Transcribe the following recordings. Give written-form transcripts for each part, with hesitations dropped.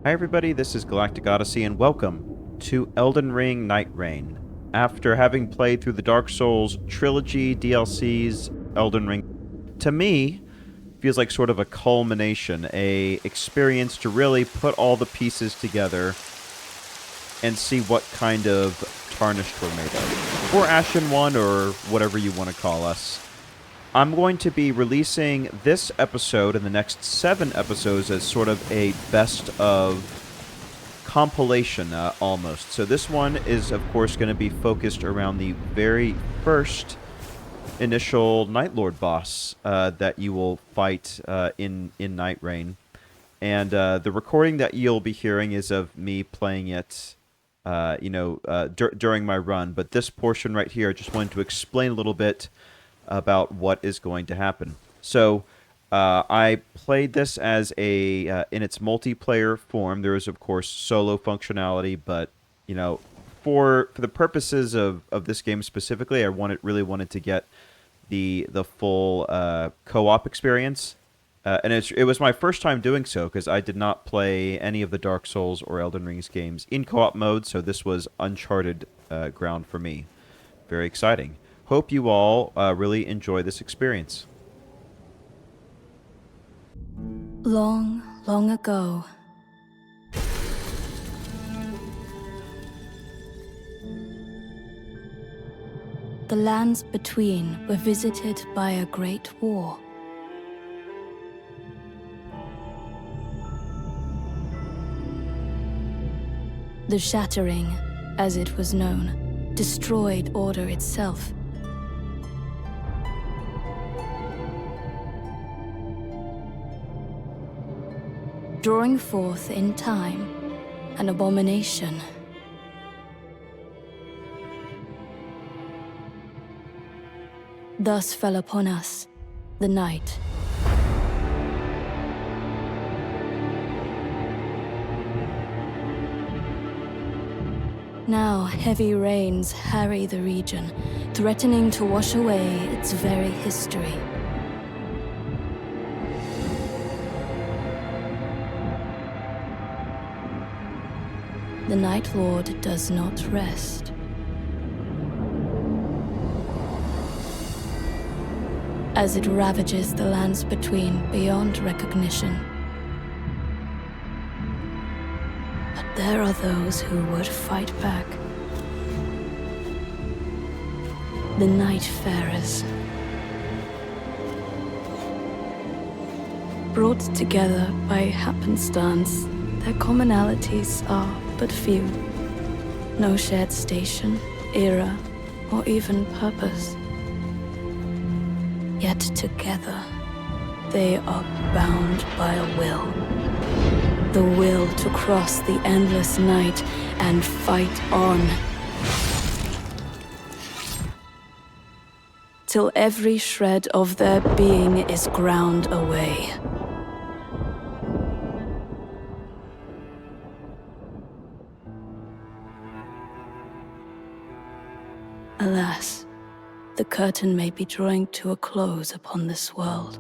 Hi everybody, this is Galactic Odyssey and welcome to Elden Ring Nightreigne. After having played through the Dark Souls trilogy, DLCs, Elden Ring, to me, feels like sort of a culmination, a experience to really put all the pieces together and see what kind of tarnished we're made of. Or Ashen One, or whatever you want to call us. I'm going to be releasing this episode and the next 7 episodes as sort of a best of compilation, almost. So this one is, of course, going to be focused around the very first initial Nightlord boss that you will fight in Nightreigne. And the recording that you'll be hearing is of me playing it, during my run. But this portion right here, I just wanted to explain a little bit about what is going to happen. So I played this as a in its multiplayer form. There is, of course, solo functionality, but for the purposes of this game specifically, I really wanted to get the full co-op experience. And it was my first time doing so because I did not play any of the Dark Souls or Elden Ring's games in co-op mode, so this was uncharted ground for me. Very exciting. Hope you all really enjoy this experience. Long, long ago, the lands between were visited by a great war. The Shattering, as it was known, destroyed order itself. Drawing forth in time an abomination. Thus fell upon us the night. Now heavy rains harry the region, threatening to wash away its very history. The Nightlord does not rest. As it ravages the lands between beyond recognition. But there are those who would fight back. The Nightfarers. Brought together by happenstance, their commonalities are but few. No shared station, era, or even purpose. Yet together, they are bound by a will. The will to cross the endless night and fight on. Till every shred of their being is ground away. Alas, the curtain may be drawing to a close upon this world.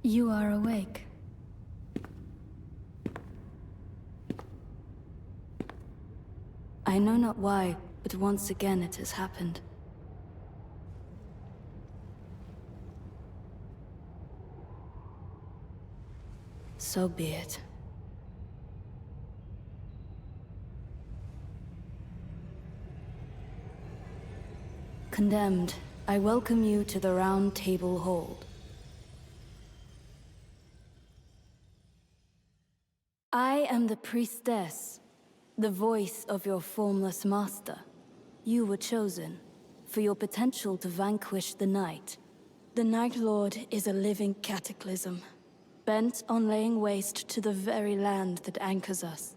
You are awake. I know not why, but once again it has happened. So be it. Condemned, I welcome you to the Round Table Hold. I am the priestess, the voice of your formless master. You were chosen for your potential to vanquish the night. The Nightlord is a living cataclysm, bent on laying waste to the very land that anchors us.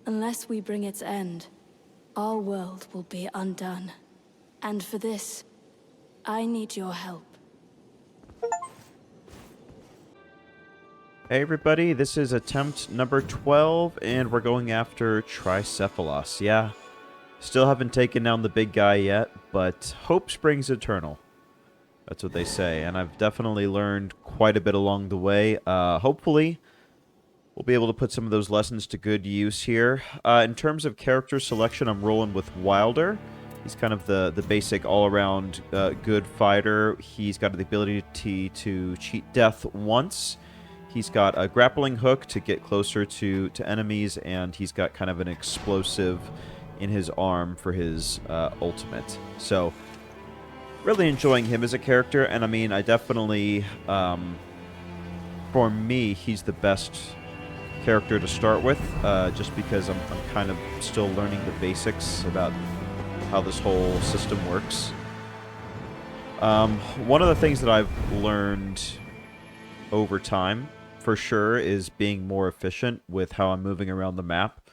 Unless we bring its end, our world will be undone. And for this, I need your help. Hey everybody, this is attempt number 12, and we're going after Tricephalos. Yeah, still haven't taken down the big guy yet, but hope springs eternal. That's what they say, and I've definitely learned quite a bit along the way. Hopefully, we'll be able to put some of those lessons to good use here. In terms of character selection, I'm rolling with Wylder. He's kind of the basic all-around good fighter. He's got the ability to cheat death once. He's got a grappling hook to get closer to enemies, and he's got kind of an explosive in his arm for his ultimate. So, really enjoying him as a character, and I mean, I definitely, for me, he's the best character to start with, just because I'm kind of still learning the basics about how this whole system works. One of the things that I've learned over time, for sure, is being more efficient with how I'm moving around the map.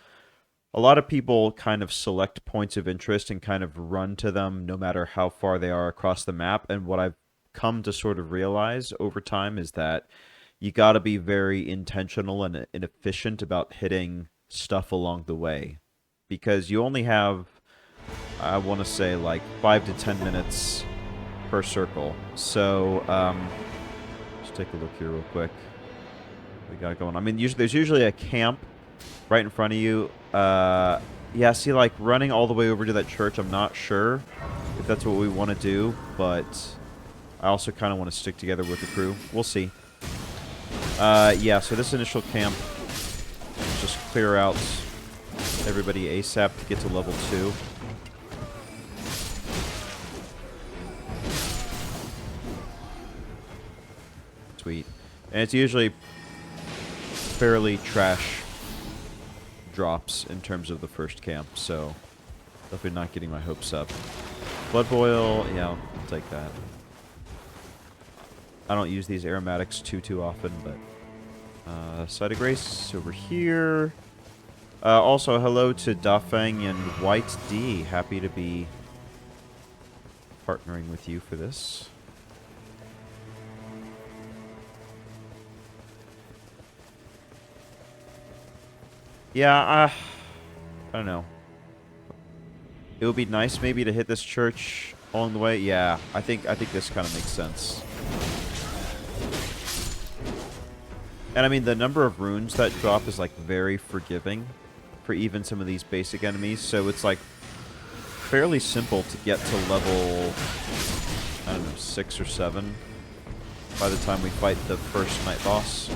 A lot of people kind of select points of interest and kind of run to them no matter how far they are across the map, and what I've come to sort of realize over time is that you got to be very intentional and efficient about hitting stuff along the way, because you only have, I want to say, like 5 to 10 minutes per circle. So let's take a look here real quick. We got going. I mean, there's usually a camp right in front of you. Yeah, see, like, running all the way over to that church, I'm not sure if that's what we want to do, but I also kind of want to stick together with the crew. We'll see. Yeah, so this initial camp, just clear out everybody ASAP to get to level 2. Sweet. And it's usually fairly trash drops in terms of the first camp, so definitely not getting my hopes up. Blood boil, yeah, I'll take that. I don't use these aromatics too often, but Side of Grace over here. Also, hello to Dafeng and White D. Happy to be partnering with you for this. Yeah, I don't know. It would be nice maybe to hit this church along the way. Yeah, I think this kind of makes sense. And I mean, the number of runes that drop is like very forgiving for even some of these basic enemies. So it's like fairly simple to get to level, I don't know, 6 or 7 by the time we fight the first night boss.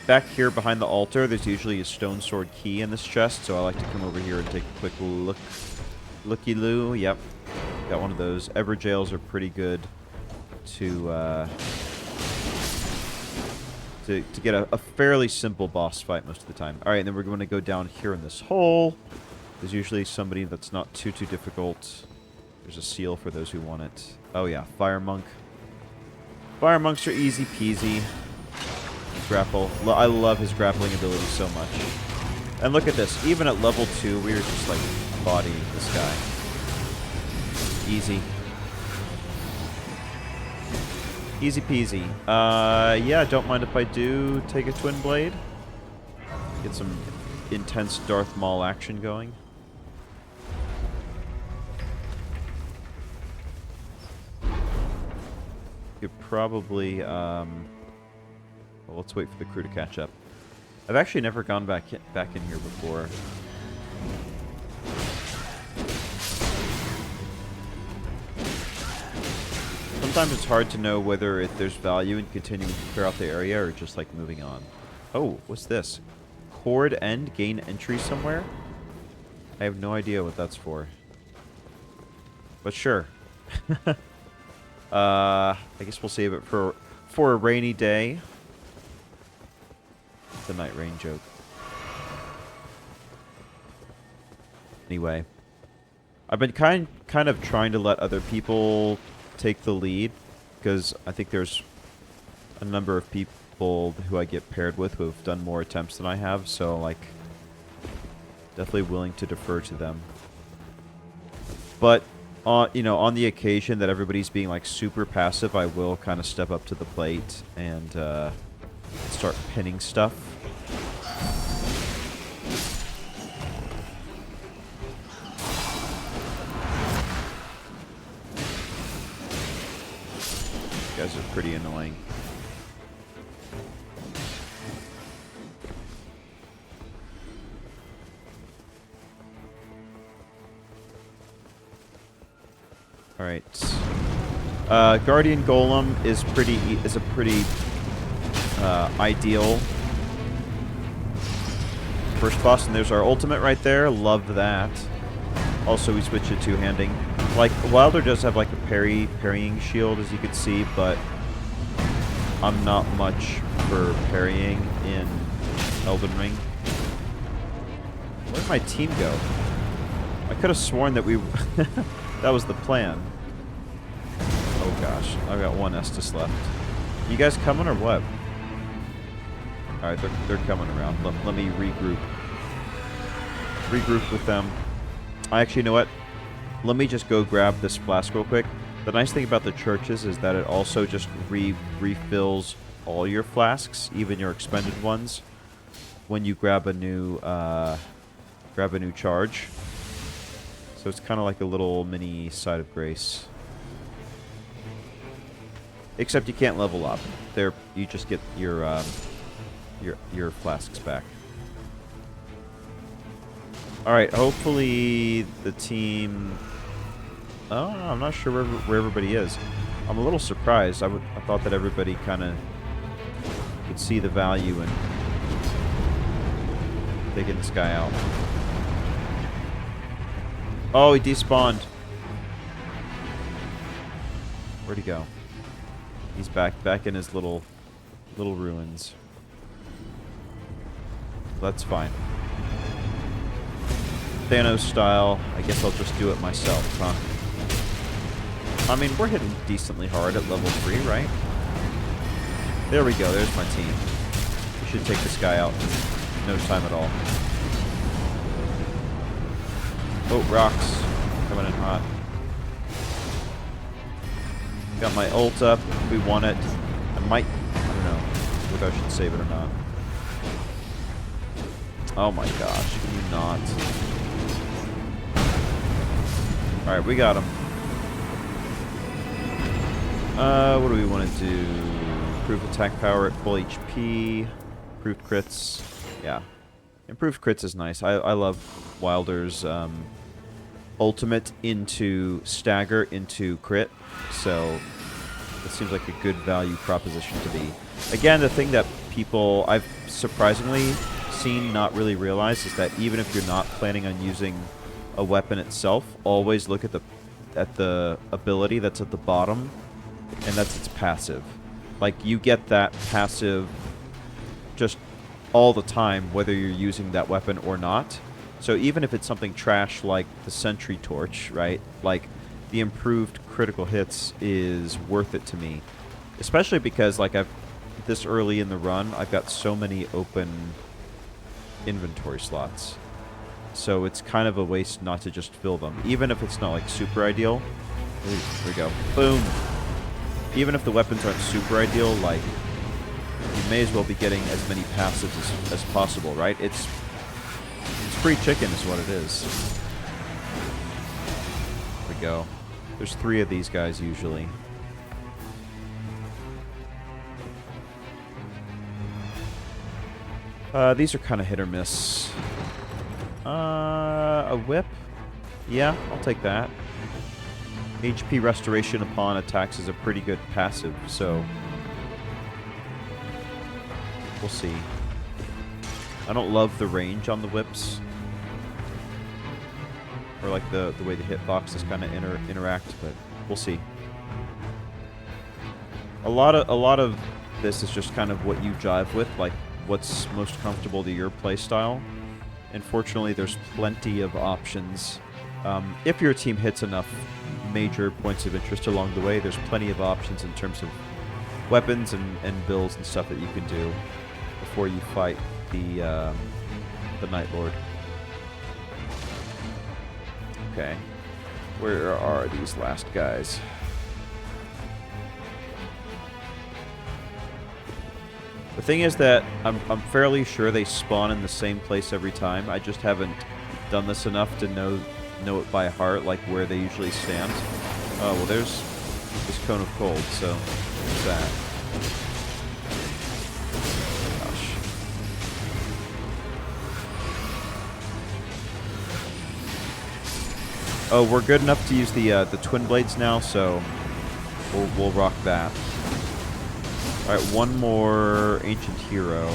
Back here behind the altar, there's usually a stone sword key in this chest, so I like to come over here and take a quick looky-loo. Yep, got one of those. Everjails are pretty good to get a fairly simple boss fight most of the time. All right, and then we're going to go down here in this hole. There's usually somebody that's not too difficult. There's a seal for those who want it. Oh yeah, Fire Monk. Fire Monks are easy peasy. Grapple. I love his grappling ability so much. And look at this. Even at level 2, we are just like bodying this guy. Easy. Easy peasy. Yeah, don't mind if I do take a Twin Blade. Get some intense Darth Maul action going. Could probably, well, let's wait for the crew to catch up. I've actually never gone back in here before. Sometimes it's hard to know whether there's value in continuing to clear out the area or just like moving on. Oh, what's this? Chord end, gain entry somewhere? I have no idea what that's for. But sure. I guess we'll save it for for a rainy day. The night rain joke. Anyway, I've been kind of trying to let other people take the lead, because I think there's a number of people who I get paired with who have done more attempts than I have, so like definitely willing to defer to them. But you know, on the occasion that everybody's being like super passive, I will kind of step up to the plate and start pinning stuff. You guys are pretty annoying. All right. Guardian Golem is a pretty ideal first boss, and there's our ultimate right there. Love that. Also, we switch to two-handing. Like, Wylder does have like a parrying shield, as you can see, but I'm not much for parrying in Elden Ring. Where'd my team go? I could have sworn that we that was the plan. Oh gosh, I've got one Estus left. You guys coming or what? Alright, they're coming around. Let me regroup. Regroup with them. I actually, you know what? Let me just go grab this flask real quick. The nice thing about the churches is that it also just refills all your flasks, even your expended ones, when you grab a new charge. So it's kind of like a little mini side of grace. Except you can't level up. There, you just get your flasks back. All right. Hopefully the team. Oh, I'm not sure where everybody is. I'm a little surprised. I thought that everybody kind of could see the value in taking this guy out. Oh, he despawned. Where'd he go? He's back in his little ruins. That's fine. Thanos style. I guess I'll just do it myself, huh? I mean, we're hitting decently hard at level 3, right? There we go. There's my team. We should take this guy out in no time at all. Oh, rocks. Coming in hot. Got my ult up. We want it. I don't know if I should save it or not. Oh my gosh. Can you not? Alright, we got him. What do we want to do? Improved attack power at full HP. Improved crits. Yeah. Improved crits is nice. I love Wylder's ultimate into stagger into crit. So it seems like a good value proposition to be. Again, the thing that people I've surprisingly seen not really realize is that even if you're not planning on using a weapon itself, always look at the ability that's at the bottom, and that's its passive. Like, you get that passive just all the time, whether you're using that weapon or not. So even if it's something trash like the Sentry Torch, right? Like, the improved critical hits is worth it to me. Especially because, like, this early in the run, I've got so many open inventory slots. So it's kind of a waste not to just fill them. Even if it's not, like, super ideal. Ooh, here we go. Boom! Even if the weapons aren't super ideal, like, you may as well be getting as many passives as possible, right? It's free chicken is what it is. There we go. There's 3 of these guys usually. These are kind of hit or miss. A whip? Yeah, I'll take that. HP restoration upon attacks is a pretty good passive, so we'll see. I don't love the range on the whips, or like the way the hitboxes kind of interact, but we'll see. A lot of this is just kind of what you jive with, like what's most comfortable to your playstyle. And fortunately, there's plenty of options. If your team hits enough major points of interest along the way, there's plenty of options in terms of weapons and builds and stuff that you can do before you fight the Nightlord. Okay. Where are these last guys? The thing is that I'm fairly sure they spawn in the same place every time. I just haven't done this enough to know it by heart, like where they usually stand. Oh, well, there's this cone of cold, so there's that. Gosh. Oh, we're good enough to use the twin blades now, so we'll rock that. All right, one more ancient hero.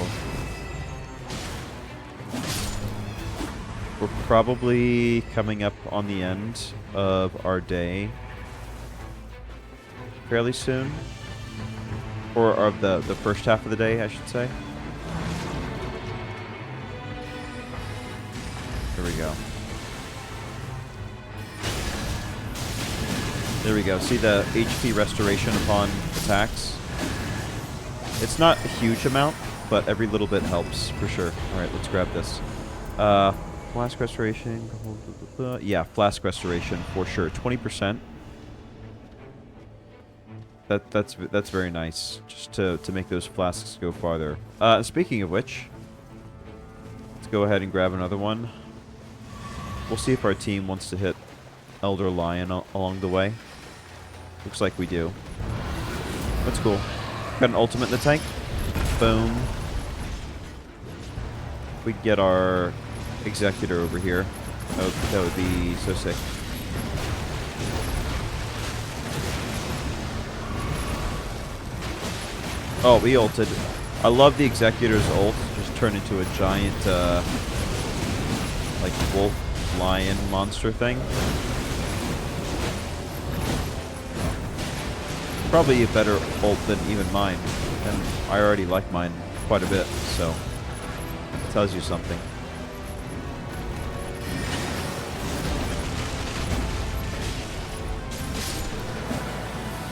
We're probably coming up on the end of our day fairly soon, or of the first half of the day, I should say. There we go. There we go. See the HP restoration upon attacks? It's not a huge amount, but every little bit helps, for sure. Alright, let's grab this. Flask restoration. Yeah, flask restoration, for sure. 20%. That's very nice, just to make those flasks go farther. Speaking of which, let's go ahead and grab another one. We'll see if our team wants to hit Elder Lion along the way. Looks like we do. That's cool. Got an ultimate in the tank. Boom. We get our Executor over here. That would be so sick. Oh, we ulted. I love the Executor's ult. Just turn into a giant, like, wolf, lion monster thing. Probably a better ult than even mine, and I already like mine quite a bit, so it tells you something.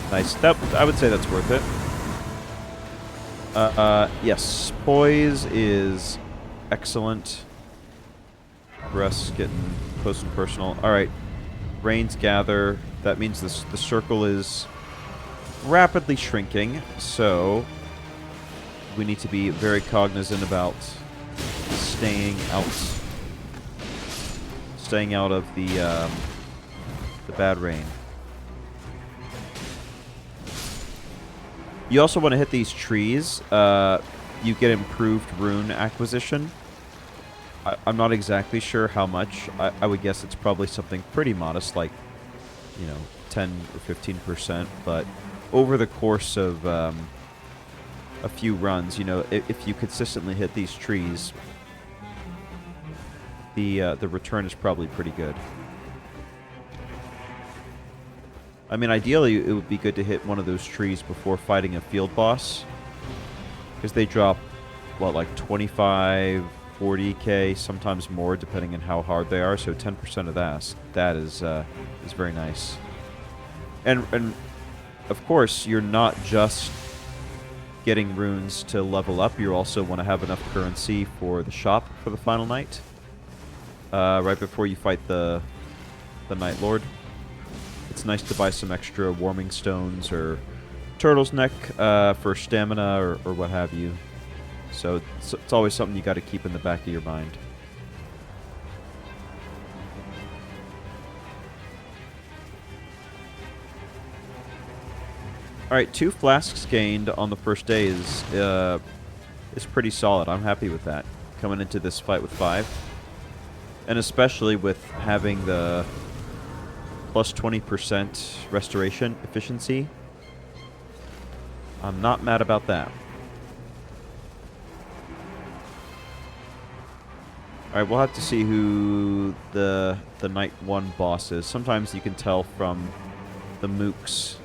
Nice. I would say that's worth it. Yes, poise is excellent. For us getting close and personal. All right, rains gather. That means the circle is rapidly shrinking, so we need to be very cognizant about staying out of the bad rain. You also want to hit these trees. You get improved rune acquisition. I'm not exactly sure how much. I would guess it's probably something pretty modest, like 10 or 15%, but over the course of a few runs, if you consistently hit these trees, the return is probably pretty good. I mean, ideally, it would be good to hit one of those trees before fighting a field boss, because they drop, what, like 25, 40k, sometimes more, depending on how hard they are. So 10% of that is very nice. And of course, you're not just getting runes to level up. You also want to have enough currency for the shop for the final night, right before you fight the Nightlord. It's nice to buy some extra warming stones or turtle's neck for stamina or what have you. So it's always something you got to keep in the back of your mind. All right, 2 flasks gained on the first day is pretty solid. I'm happy with that coming into this fight with 5, and especially with having the plus 20% restoration efficiency. I'm not mad about that. Alright, we'll have to see who the Night 1 boss is. Sometimes you can tell from the mooks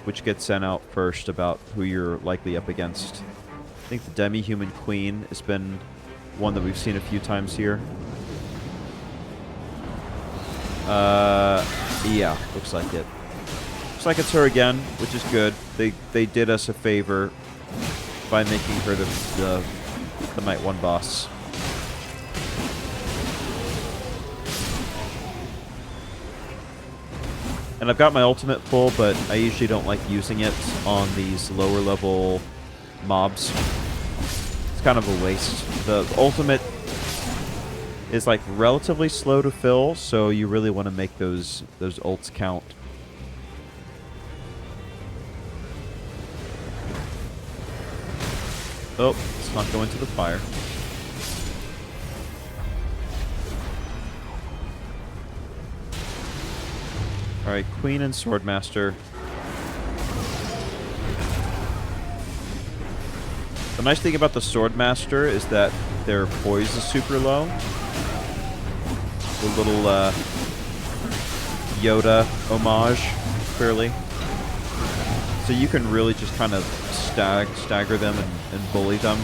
which gets sent out first about who you're likely up against. I think the demi-human queen has been one that we've seen a few times here. Yeah, looks like it. Looks like it's her again, which is good. They did us a favor by making her the Night 1 boss. And I've got my ultimate full, but I usually don't like using it on these lower level mobs. It's kind of a waste. The ultimate is like relatively slow to fill, so you really want to make those ults count. Oh, let's not go into the fire. Alright, Queen and Swordmaster. The nice thing about the Swordmaster is that their poise is super low. The little Yoda homage, clearly. So you can really just kind of stagger them and bully them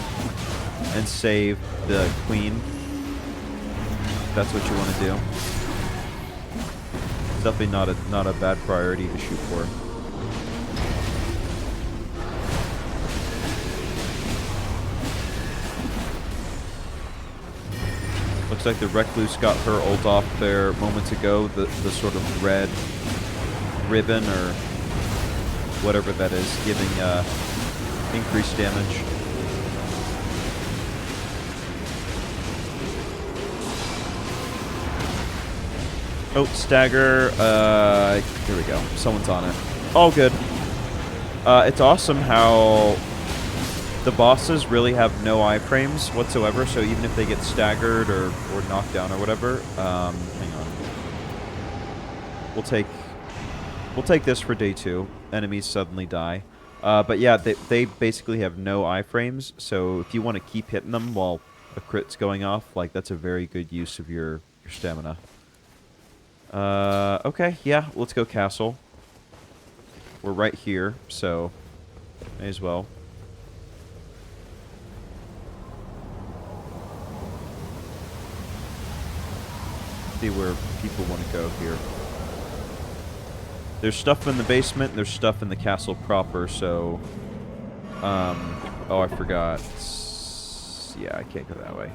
and save the Queen. If that's what you want to do. It's definitely not a bad priority to shoot for. Looks like the Recluse got her ult off there moments ago. The sort of red ribbon or whatever that is, giving increased damage. Oh, stagger. Here we go. Someone's on it. All good. It's awesome how the bosses really have no iframes whatsoever, so even if they get staggered or knocked down or whatever, hang on. We'll take this for day 2. Enemies suddenly die. But yeah, they basically have no iframes, so if you want to keep hitting them while a crit's going off, like, that's a very good use of your stamina. Okay, yeah, let's go castle. We're right here, so may as well. See where people want to go here. There's stuff in the basement, and there's stuff in the castle proper, so... oh, I forgot. Yeah, I can't go that way.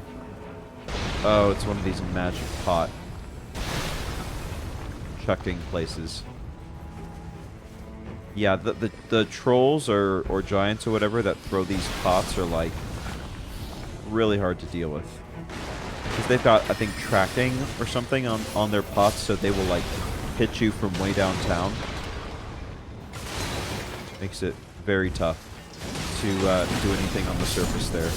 Oh, it's one of these magic pot chucking places. Yeah, the trolls or giants or whatever that throw these pots are, like, really hard to deal with. Because they've got, I think, tracking or something on their pots, so they will, like, hit you from way downtown. Makes it very tough to do anything on the surface there.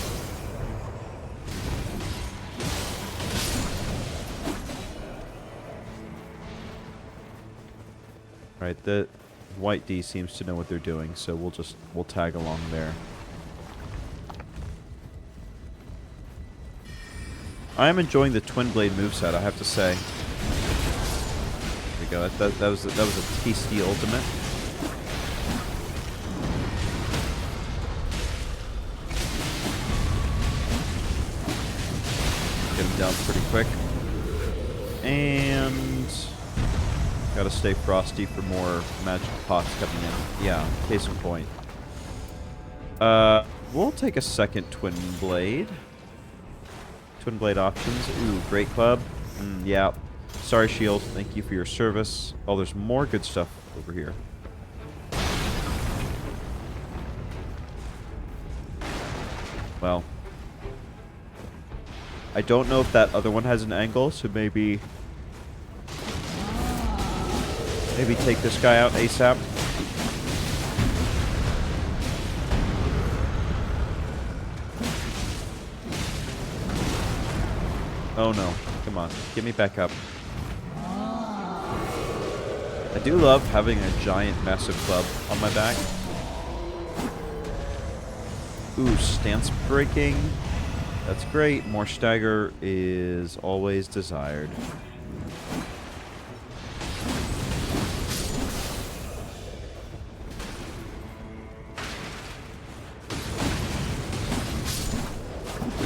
Right, the White D seems to know what they're doing, so we'll tag along there. I am enjoying the Twin Blade moveset, I have to say. There we go. That was a tasty ultimate. Get him down pretty quick. And gotta stay frosty for more magic pots coming in. Yeah, case in point. We'll take a second Twin Blade. Twin Blade options. Ooh, Great Club. Yeah. Sorry, Shield. Thank you for your service. Oh, there's more good stuff over here. Well. I don't know if that other one has an angle, so maybe take this guy out ASAP. Oh no. Come on. Get me back up. I do love having a giant, massive club on my back. Ooh, stance breaking. That's great. More stagger is always desired.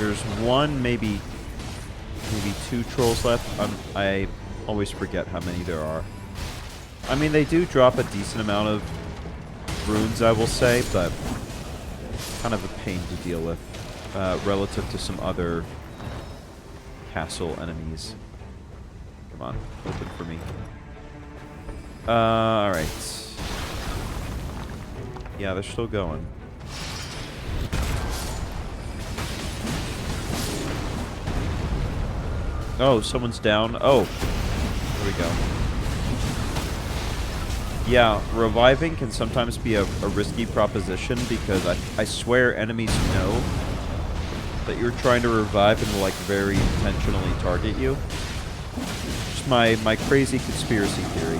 There's one, maybe two trolls left. I always forget how many there are. I mean, they do drop a decent amount of runes, I will say, but kind of a pain to deal with relative to some other castle enemies. Come on, open for me. Alright. Yeah, they're still going. Oh, someone's down. Oh, there we go. Yeah, reviving can sometimes be a risky proposition because I swear enemies know that you're trying to revive and will, like, very intentionally target you. Just my crazy conspiracy theory.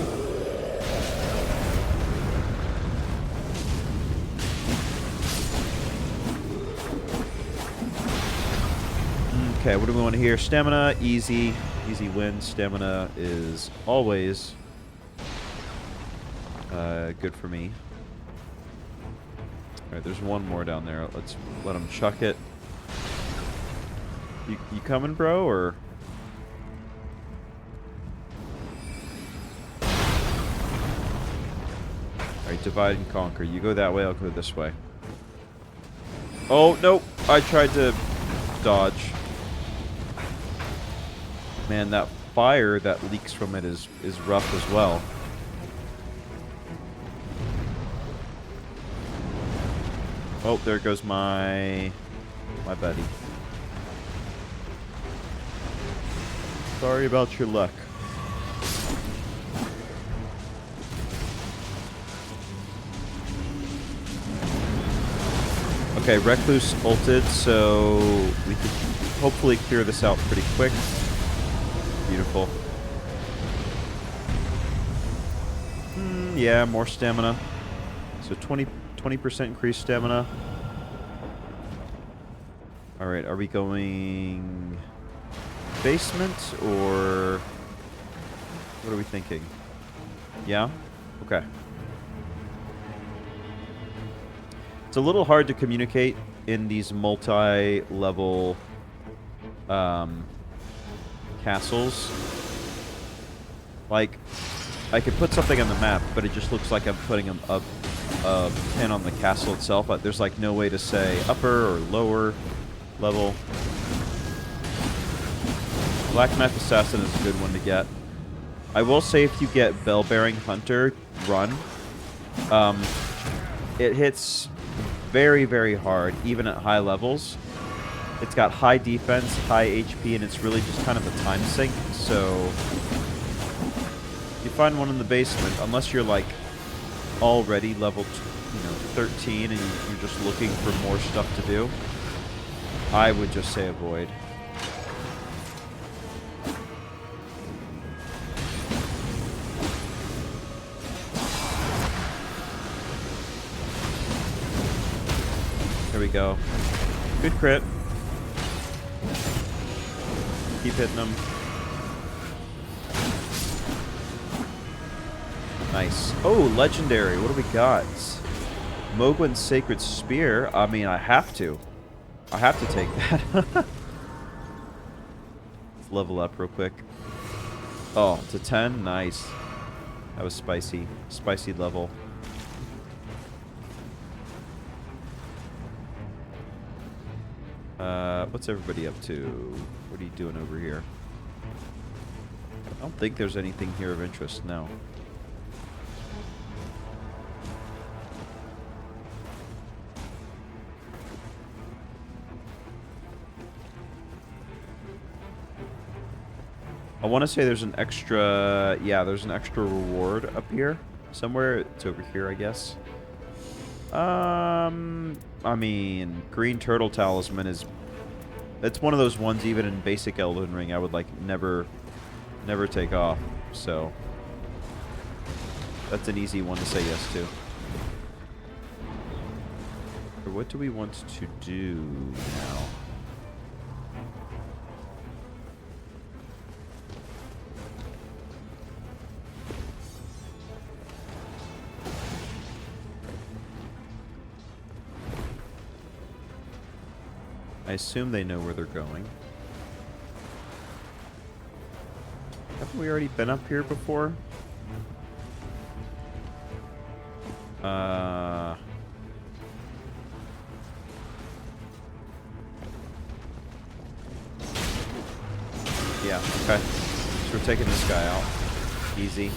Okay, what do we want to hear? Stamina, easy. Easy win. Stamina is always good for me. Alright, there's one more down there. Let's let him chuck it. You coming, bro, or? Alright, divide and conquer. You go that way, I'll go this way. Oh, nope. I tried to dodge. Man, that fire that leaks from it is rough as well. Oh, there goes my buddy. Sorry about your luck. Okay, Recluse ulted, so we can hopefully clear this out pretty quick. Beautiful. Yeah, more stamina. So 20% increased stamina. Alright, are we going basement or what are we thinking? Yeah? Okay. It's a little hard to communicate in these multi-level castles. Like, I could put something on the map, but it just looks like I'm putting a pin on the castle itself. But there's like no way to say upper or lower level. Black Knife Assassin is a good one to get. I will say if you get Bell-Bearing Hunter, run. It hits very, very hard, even at high levels. It's got high defense, high HP, and it's really just kind of a time sink. So you find one in the basement, unless you're like already level 13 and you're just looking for more stuff to do, I would just say avoid. There we go. Good crit. Keep hitting them. Nice. Oh, legendary. What do we got? Mogwin's Sacred Spear. I mean, I have to. I have to take that. Let's level up real quick. Oh, to 10? Nice. That was spicy. Spicy level. What's everybody up to? What are you doing over here? I don't think there's anything here of interest, no. I want to say there's an extra... Yeah, there's an extra reward up here. Somewhere. It's over here, I guess. I mean, Green Turtle Talisman is... It's one of those ones, even in basic Elden Ring, I would, like, never take off. So, that's an easy one to say yes to. Or what do we want to do now? I assume they know where they're going. Haven't we already been up here before? Yeah, okay. So we're taking this guy out. Easy.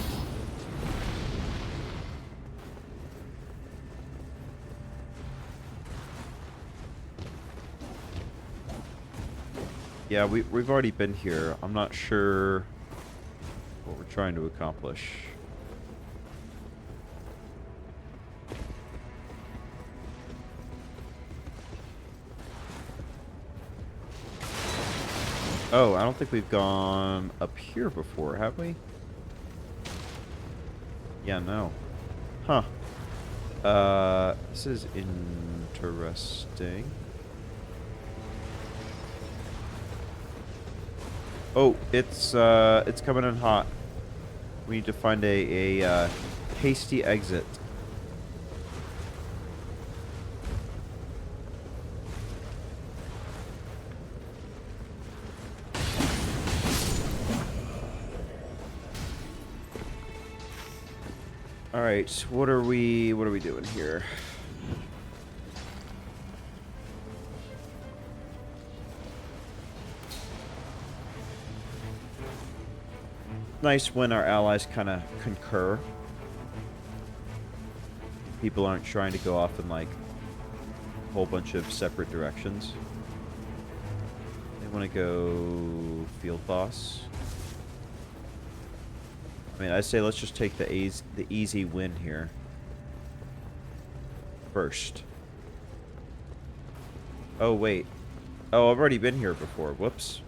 Yeah, we've already been here. I'm not sure what we're trying to accomplish. Oh, I don't think we've gone up here before, have we? Yeah, no. Huh. This is interesting. Oh, it's coming in hot. We need to find a hasty exit. All right, what are we doing here? Nice when our allies kind of concur. People aren't trying to go off in like a whole bunch of separate directions. They want to go field boss. I mean, I say let's just take the easy win here first. Oh wait. Oh, I've already been here before. Whoops.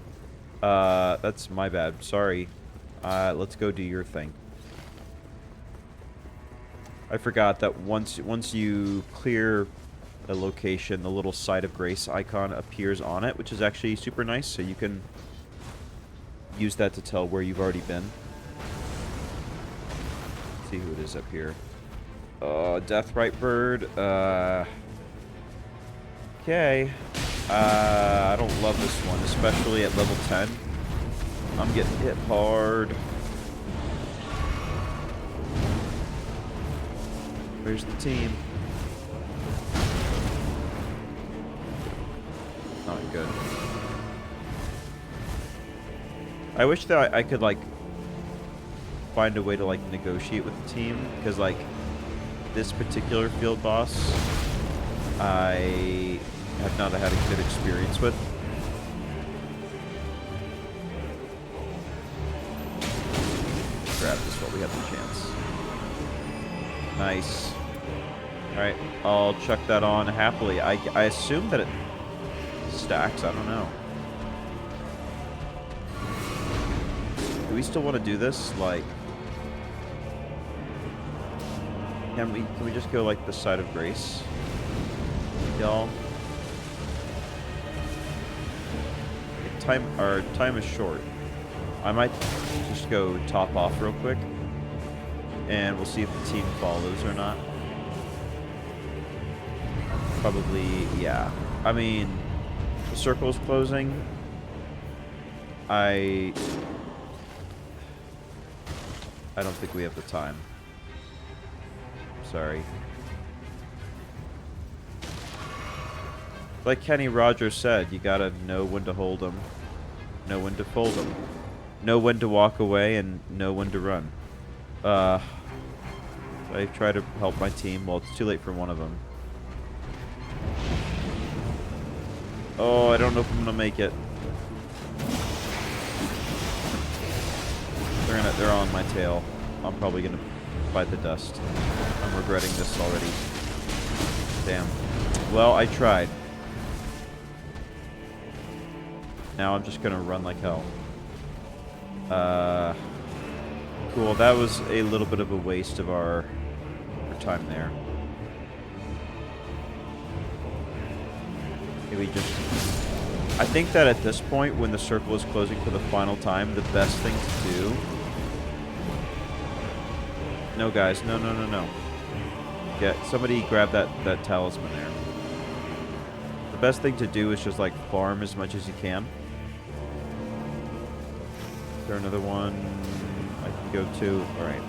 That's my bad. Sorry. Let's go do your thing. I forgot that once you clear a location, the little Site of Grace icon appears on it, which is actually super nice, so you can use that to tell where you've already been. Let's see who it is up here. Deathrite Bird. Okay. I don't love this one, especially at level 10. I'm getting hit hard. Where's the team? Not good. I wish that I could, like, find a way to, like, negotiate with the team. Because, like, this particular field boss, I have not had a good experience with. Grab this while we have the chance. Nice. Alright, I'll chuck that on happily. I assume that it stacks, I don't know. Do we still want to do this? Like, can we just go like the Site of Grace? Y'all. Our time is short. I might just go top off real quick, and we'll see if the team follows or not. Probably, yeah. I mean, the circle's closing. I don't think we have the time. Sorry. Like Kenny Rogers said, you gotta know when to hold them, know when to fold them, know when to walk away, and know when to run. I try to help my team. Well, it's too late for one of them. Oh, I don't know if I'm gonna make it. They're on my tail. I'm probably gonna bite the dust. I'm regretting this already. Damn. Well, I tried. Now I'm just gonna run like hell. Cool. That was a little bit of a waste of our time there. Maybe just... I think that at this point, when the circle is closing for the final time, the best thing to do... No, guys. No, no, no, no. Yeah, somebody grab that talisman there. best thing to do is just like farm as much as you can. Is there another one I can go to? All right.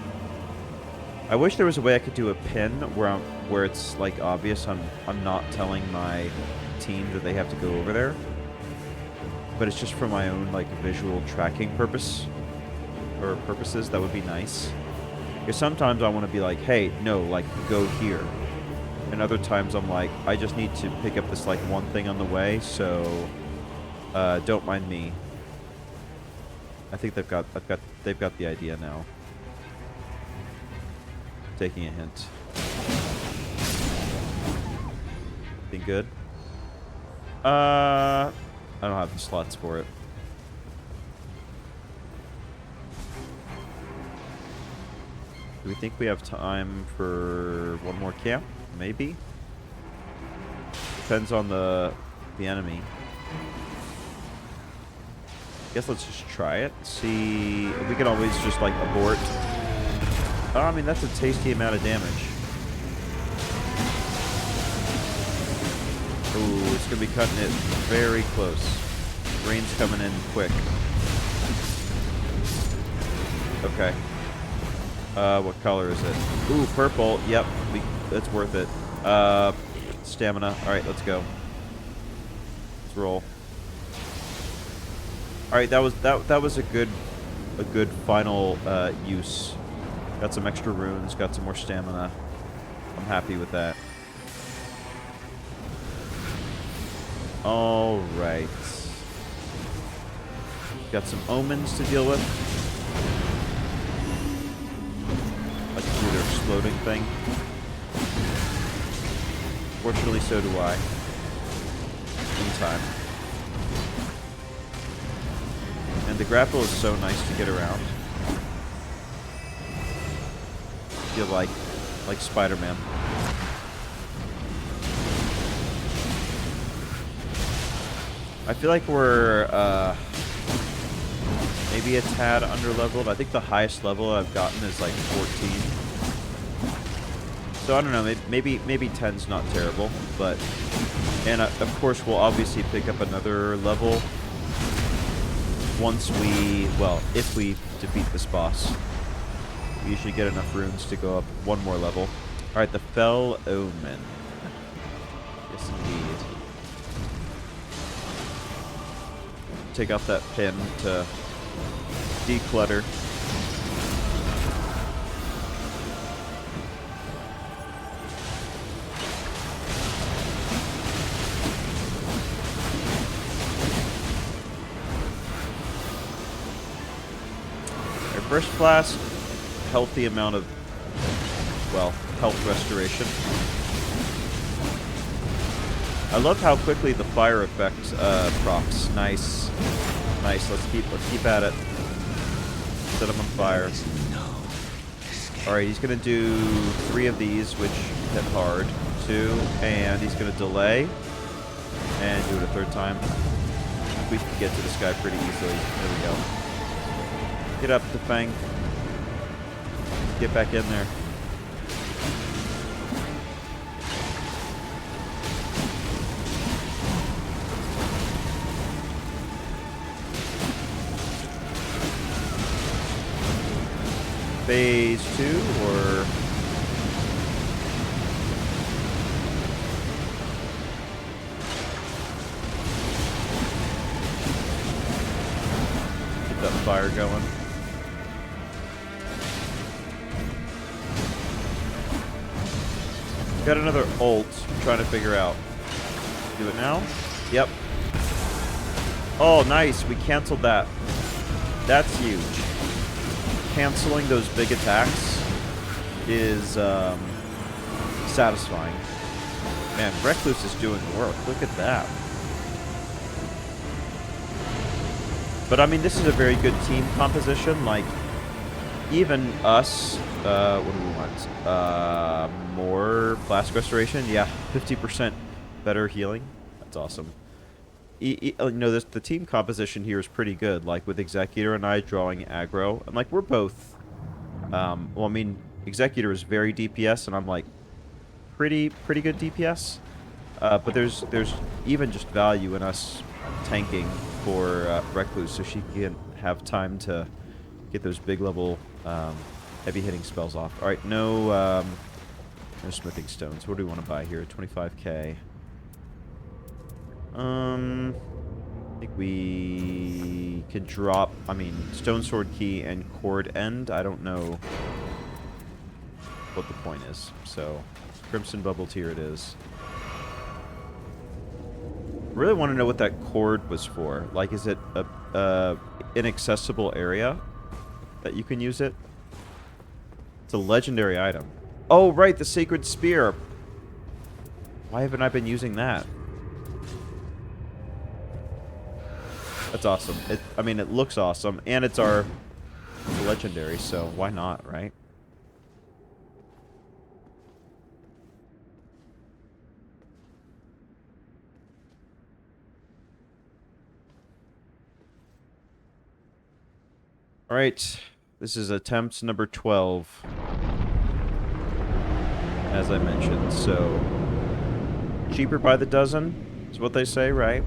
I wish there was a way I could do a pin where it's like obvious I'm not telling my team that they have to go over there, but it's just for my own like visual tracking purposes. That would be nice. Because sometimes I want to be like, hey, no, like go here, and other times I'm like, I just need to pick up this like one thing on the way, so don't mind me. I think they've got the idea now. Taking a hint. Think good? I don't have the slots for it. Do we think we have time for one more camp? Maybe? Depends on the enemy. Guess let's just try it. See, we can always just like abort. Oh, I mean, that's a tasty amount of damage. Ooh, it's going to be cutting it very close. Rain's coming in quick. Okay. What color is it? Ooh, purple. Yep, that's worth it. Stamina. All right, let's go. Let's roll. All right, that was a good final use. Got some extra runes, got some more stamina. I'm happy with that. All right. Got some omens to deal with. Like to do their exploding thing. Fortunately, so do I. In time. And the grapple is so nice to get around. Feel like Spider-Man. I feel like we're maybe a tad under-leveled. I think the highest level I've gotten is like 14. So I don't know, maybe 10's not terrible, but... And of course we'll obviously pick up another level once if we defeat this boss. We usually get enough runes to go up one more level. Alright, the Fell Omen. Yes, indeed. Take out that pin to declutter. Our first flask. Healthy amount of, health restoration. I love how quickly the fire effect procs. Nice. Let's keep at it. Set him on fire. Alright, he's gonna do 3 of these, which hit hard. 2, and he's gonna delay. And do it a 3rd time. We can get to this guy pretty easily. There we go. Get up, Defang. Get back in there. Phase 2 or... Get that fire going. Got another ult. I'm trying to figure out. Do it now? Yep. Oh, nice. We canceled that. That's huge. Canceling those big attacks is satisfying. Man, Recluse is doing work. Look at that. But I mean, this is a very good team composition. Like, even us, what do we want? More flask restoration. Yeah, 50% better healing. That's awesome. You know, the team composition here is pretty good. Like with Executor and I drawing aggro, and like we're both. Well, I mean, Executor is very DPS, and I'm like pretty good DPS. But there's even just value in us tanking for Recluse, so she can have time to get those big level heavy hitting spells off. All right, no smithing stones. What do we want to buy here? 25k. I think we can drop. I mean, stone sword key and cord end. I don't know what the point is. So, crimson bubble tier it is. Really want to know what that cord was for. Like, is it a inaccessible area that you can use it? It's a legendary item. Oh, right, the sacred spear. Why haven't I been using that? That's awesome. I mean, it looks awesome, and it's our legendary, so why not, right? All right, this is attempt number 12, as I mentioned. So, cheaper by the dozen is what they say, right?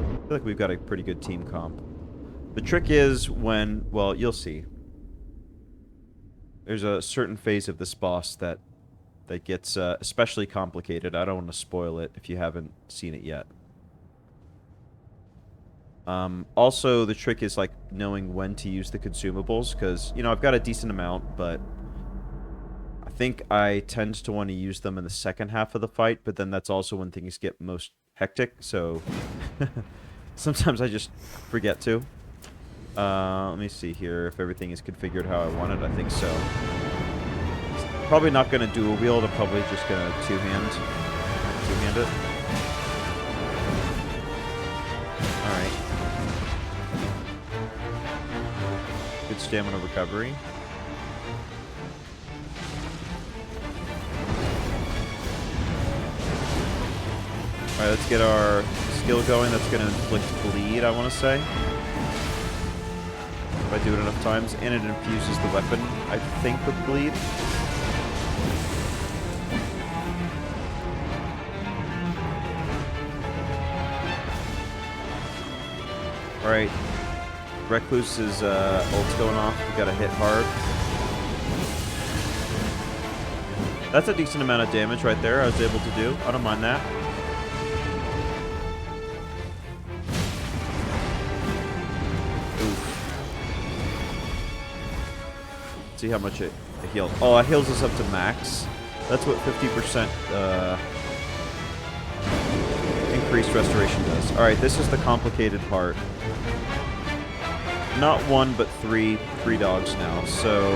I feel like we've got a pretty good team comp. The trick is when, well, you'll see. There's a certain phase of this boss that gets especially complicated. I don't want to spoil it if you haven't seen it yet. Also, the trick is, like, knowing when to use the consumables, because, you know, I've got a decent amount, but I think I tend to want to use them in the second half of the fight, but then that's also when things get most hectic, so sometimes I just forget to. Let me see here if everything is configured how I want it. I think so. Probably not going to dual wield. I'm probably just going to two-hand it. Alright. Good stamina recovery. Alright, let's get our skill going. That's going to inflict bleed, I want to say. If I do it enough times. And it infuses the weapon, I think, with bleed. Alright. Recluse's ult's going off. We gotta hit hard. That's a decent amount of damage right there I was able to do. I don't mind that. See how much it healed. Oh, it heals us up to max. That's what 50% increased restoration does. Alright, this is the complicated part. Not one, but three dogs now. So,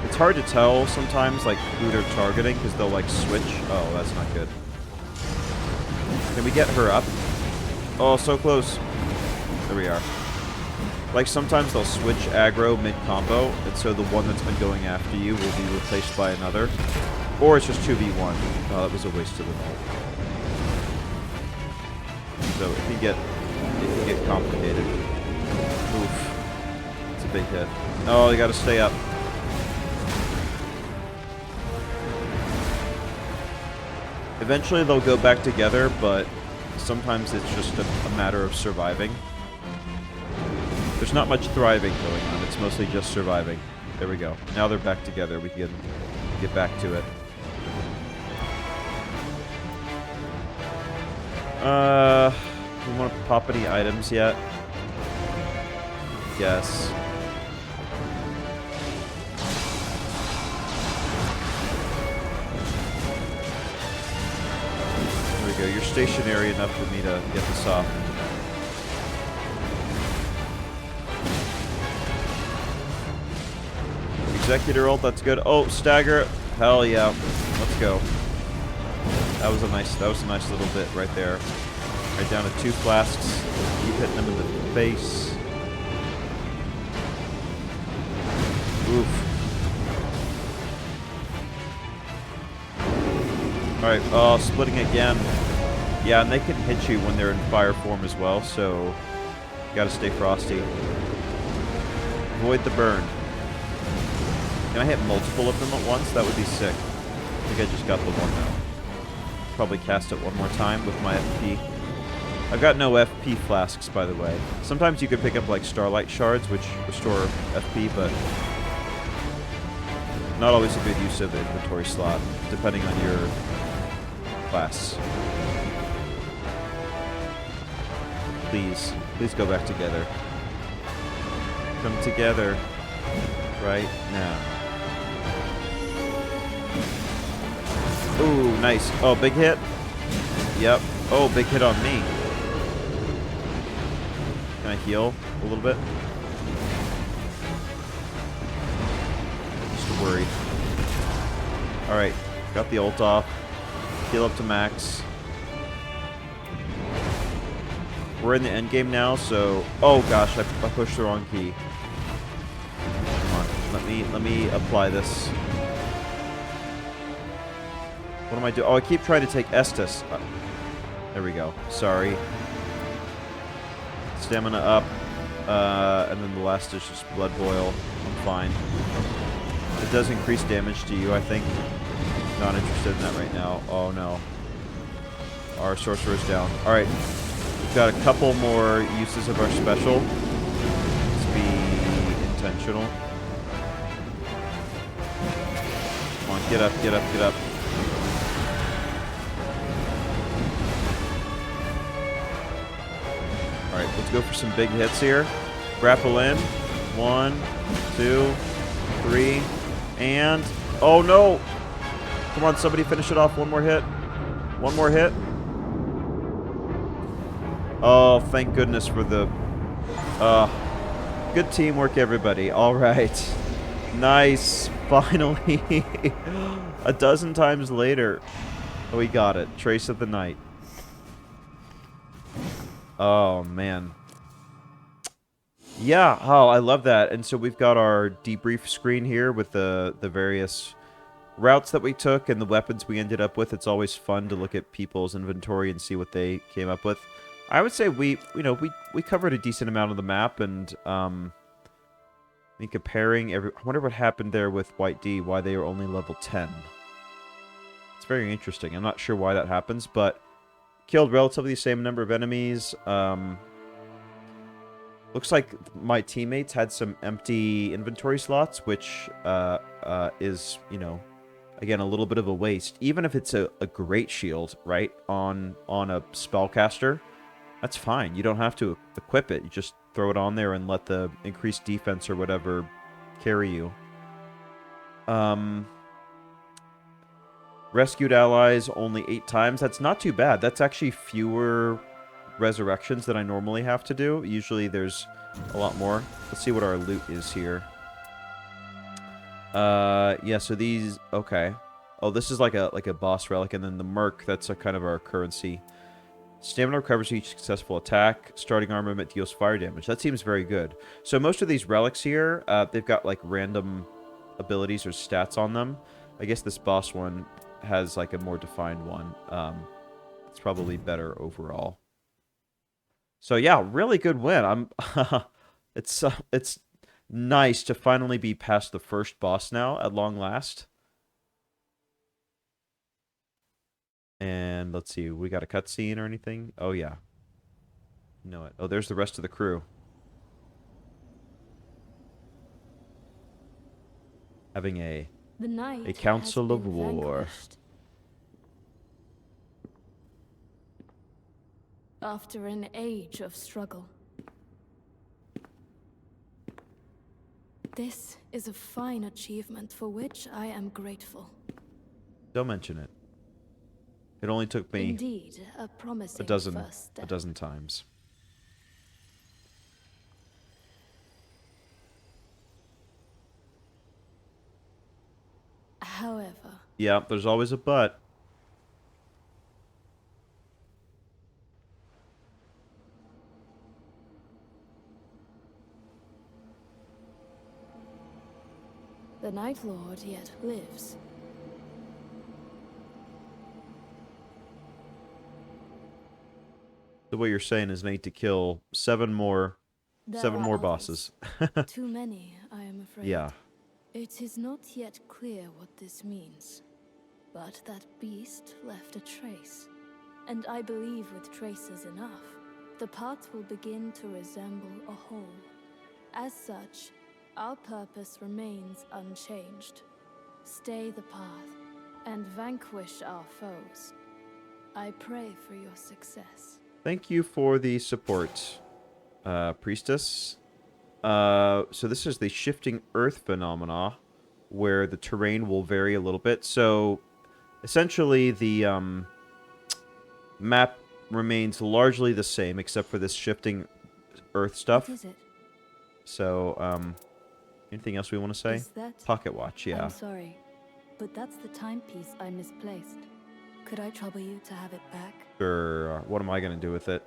it's hard to tell sometimes, like, who they're targeting, because they'll, like, switch. Oh, that's not good. Can we get her up? Oh, so close. There we are. Like, sometimes they'll switch aggro mid-combo, and so the one that's been going after you will be replaced by another. Or it's just 2v1. Oh, that was a waste of the ult. So it can get complicated. Oof. It's a big hit. Oh, you gotta stay up. Eventually they'll go back together, but sometimes it's just a matter of surviving. There's not much thriving going on. It's mostly just surviving. There we go. Now they're back together. We can get back to it. We want to pop any items yet? Yes. There we go. You're stationary enough for me to get this off. Executor ult, that's good. Oh, stagger. Hell yeah. Let's go. That was a nice little bit right there. Right down to 2 flasks. Keep hitting them in the face. Oof. Alright, oh, splitting again. Yeah, and they can hit you when they're in fire form as well, so you gotta stay frosty. Avoid the burn. Can I hit multiple of them at once? That would be sick. think I just got the one now. Probably cast it one more time with my FP. I've got no FP flasks, by the way. Sometimes you could pick up, like, Starlight Shards, which restore FP, but not always a good use of the inventory slot, depending on your class. Please. Please go back together. Come together right now. Ooh, nice. Oh, big hit? Yep. Oh, big hit on me. Can I heal a little bit? Just worried. Alright. Got the ult off. Heal up to max. We're in the end game now, so... Oh, gosh. I pushed the wrong key. Come on. Let me apply this. What am I doing? Oh, I keep trying to take Estus. There we go. Sorry. Stamina up. And then the last is just Blood Boil. I'm fine. It does increase damage to you, I think. Not interested in that right now. Oh, no. Our sorcerer's down. Alright. We've got a couple more uses of our special. Let's be intentional. Come on, get up, get up, get up. Alright, let's go for some big hits here. Grapple in. 1, 2, 3, and... Oh no! Come on, somebody finish it off. One more hit. One more hit. Oh, thank goodness for the... good teamwork, everybody. Alright. Nice. Finally. A dozen times later. We got it. Trace of the Night. Oh, man. Yeah, oh, I love that. And so we've got our debrief screen here with the various routes that we took and the weapons we ended up with. It's always fun to look at people's inventory and see what they came up with. I would say we covered a decent amount of the map, and I mean, comparing I wonder what happened there with White D, why they were only level 10. It's very interesting. I'm not sure why that happens, but killed relatively the same number of enemies. Looks like my teammates had some empty inventory slots, which is, you know, again, a little bit of a waste. Even if it's a great shield, right, on a spellcaster, that's fine. You don't have to equip it. You just throw it on there and let the increased defense or whatever carry you. Rescued allies only 8 times. That's not too bad. That's actually fewer resurrections than I normally have to do. Usually there's a lot more. Let's see what our loot is here. Yeah, so these... Okay. Oh, this is like a boss relic, and then the Merc, that's a kind of our currency. Stamina recovers each successful attack. Starting armament deals fire damage. That seems very good. So most of these relics here, they've got like random abilities or stats on them. I guess this boss one has like a more defined one. It's probably better overall. So yeah, really good win. I'm it's nice to finally be past the first boss now at long last. And let's see, we got a cutscene or anything? Oh yeah. You know it. Oh, there's the rest of the crew. Having a council of war. Vanquished. After an age of struggle. This is a fine achievement for which I am grateful. Don't mention it. It only took me Indeed, a promising a dozen first step. times. However, Yeah, there's always a but. the Nightlord yet lives. So what you're saying is need to kill 7 more There are others. bosses. Too many, I am afraid. Yeah. It is not yet clear what this means. But that beast left a trace. And I believe with traces enough, the parts will begin to resemble a whole. As such, our purpose remains unchanged. Stay the path and vanquish our foes. I pray for your success. Thank you for the support, Priestess. So this is the shifting earth phenomena, where the terrain will vary a little bit. So, essentially, the map remains largely the same, except for this shifting earth stuff. What is it? So, anything else we want to say? Is that... Pocket watch, yeah. I'm sorry, but that's the timepiece I misplaced. Could I trouble you to have it back? Sure. What am I going to do with it?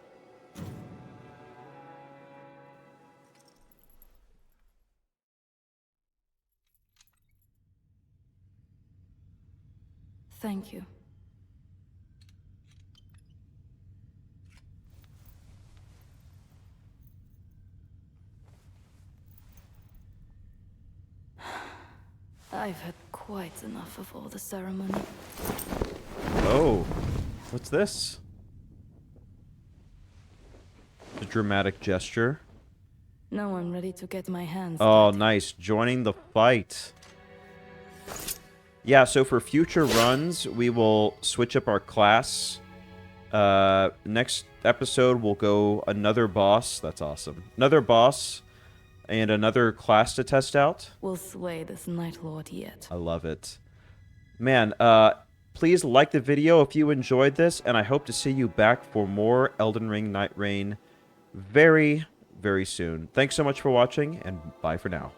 Thank you. I've had quite enough of all the ceremony. Oh, what's this? A dramatic gesture. No one ready to get my hands Oh, dirty. nice. Joining the fight. Yeah, so for future runs, we will switch up our class. Next episode, we'll go another boss. That's awesome. Another boss and another class to test out. We'll slay this Nightlord yet. I love it. Man, please like the video if you enjoyed this, and I hope to see you back for more Elden Ring Night Reign very, very soon. Thanks so much for watching, and bye for now.